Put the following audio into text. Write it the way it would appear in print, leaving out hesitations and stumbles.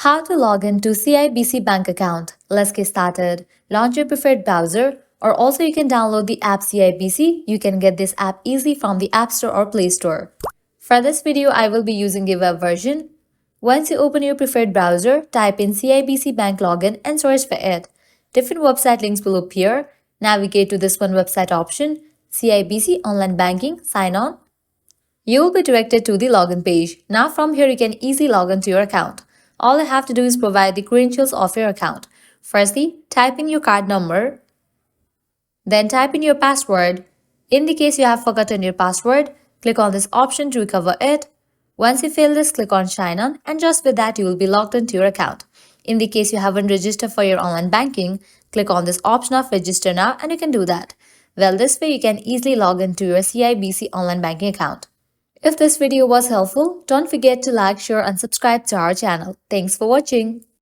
How to log into CIBC bank account. Let's get started. Launch your preferred browser, or also you can download the app CIBC. You can get this app easily from the App Store or Play Store. For this video, I will be using the web version. Once you open your preferred browser, type in CIBC bank login and search for it. Different website links will appear. Navigate to this one website option, CIBC online banking, sign on. You will be directed to the login page. Now from here you can easily log into your account. All you have to do is provide the credentials of your account. Firstly, type in your card number. Then type in your password. In the case you have forgotten your password, click on this option to recover it. Once you fill this, click on sign on, and just with that you will be logged into your account. In the case you haven't registered for your online banking, click on this option of register now and you can do that. Well, this way you can easily log into your CIBC online banking account. If this video was helpful, don't forget to like, share and subscribe to our channel. Thanks for watching.